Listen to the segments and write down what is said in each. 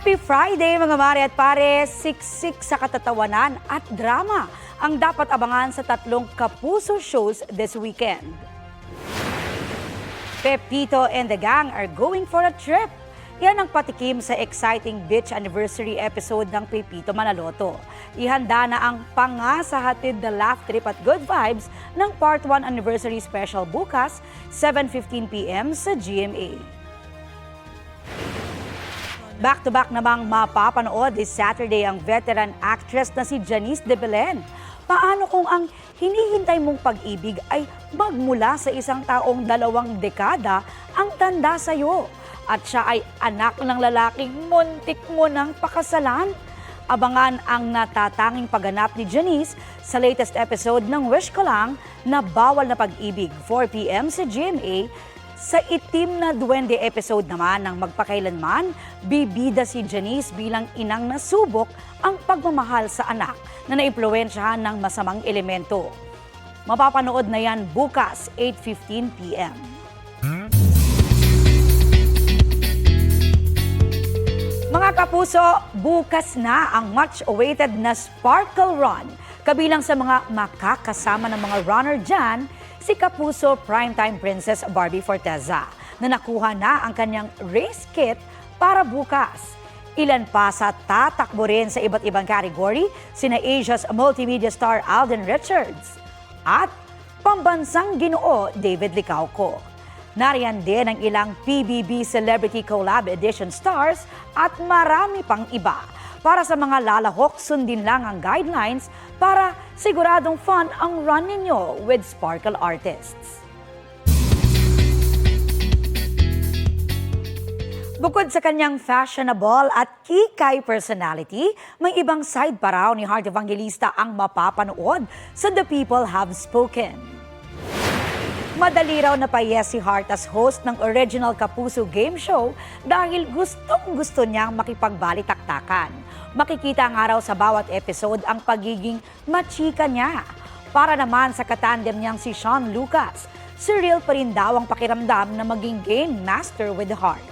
Happy Friday mga mare at pare, siksik sa katatawanan at drama ang dapat abangan sa tatlong Kapuso shows this weekend. Pepito and the gang are going for a trip. Yan ang patikim sa exciting beach anniversary episode ng Pepito Manaloto. Ihanda na ang pangasahatid na laugh trip at good vibes ng Part 1 Anniversary Special bukas, 7:15 p.m. sa GMA. Back-to-back namang mapapanood this Saturday ang veteran actress na si Janice de Belen. Paano kung ang hinihintay mong pag-ibig ay magmula sa isang taong 2 dekada ang tanda sa'yo at siya ay anak ng lalaking muntik mo ng pakasalan? Abangan ang natatanging pagganap ni Janice sa latest episode ng Wish Ko Lang na Bawal na Pag-ibig, 4 p.m. sa GMA. Sa Itim na Duwende episode naman ng Magpakailanman, bibida si Janice bilang inang nasubok ang pagmamahal sa anak na naimpluwensyahan ng masamang elemento. Mapapanood na yan bukas, 8:15 p.m. Mga kapuso, bukas na ang much-awaited na Sparkle Run. Kabilang sa mga makakasama ng mga runner dyan, si Kapuso Primetime Princess Barbie Forteza na nakuha na ang kanyang race kit para bukas. Ilan pa sa tatakbo rin sa iba't ibang category, sina Asia's multimedia star Alden Richards at pambansang ginoo David Licauco. Nariyan din ang ilang PBB Celebrity Collab Edition stars at marami pang iba. Para sa mga lalahok, sundin lang ang guidelines para siguradong fun ang run ninyo with Sparkle artists. Bukod sa kanyang fashionable at kikay personality, may ibang side pa raw ni Heart Evangelista ang mapapanood sa The People Have Spoken. Madali raw na payes si Heart as host ng original Kapuso game show dahil gustong-gusto niyang makipagbalitaktakan. Makikita nga raw sa bawat episode ang pagiging machika niya. Para naman sa katandem niyang si Sean Lucas, surreal pa rin daw ang pakiramdam na maging game master with the Heart.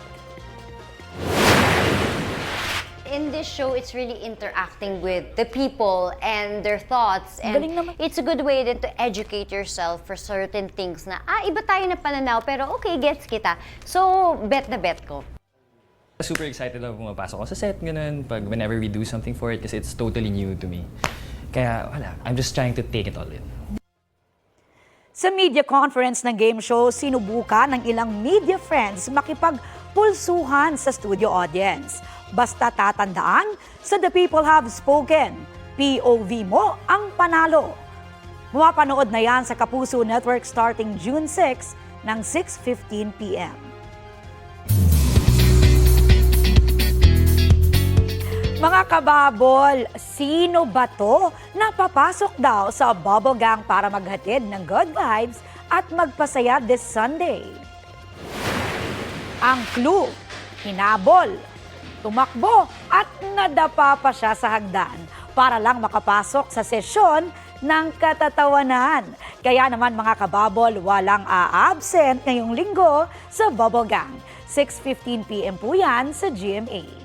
In this show, it's really interacting with the people and their thoughts. And it's a good way din to educate yourself for certain things na, iba tayo na pananaw, pero okay, gets kita. So, bet na bet ko. Super excited ako pumapasok ako sa set, ganun, whenever we do something for it kasi it's totally new to me. Kaya, wala, I'm just trying to take it all in. Sa media conference ng game show, sinubukan ng ilang media friends makipagpulsuhan sa studio audience. Basta tatandaan, sa The People Have Spoken, POV mo ang panalo. Mapapanood na yan sa Kapuso Network starting June 6 ng 6:15 p.m. Mga kababol, sino ba to napapasok daw sa Bubble Gang para maghatid ng good vibes at magpasaya this Sunday? Ang clue, hinabol, tumakbo at nadapa pa siya sa hagdan para lang makapasok sa sesyon ng katatawanan. Kaya naman mga kababol, walang a-absent ngayong linggo sa Bubble Gang. 6:15 p.m. po yan sa GMA.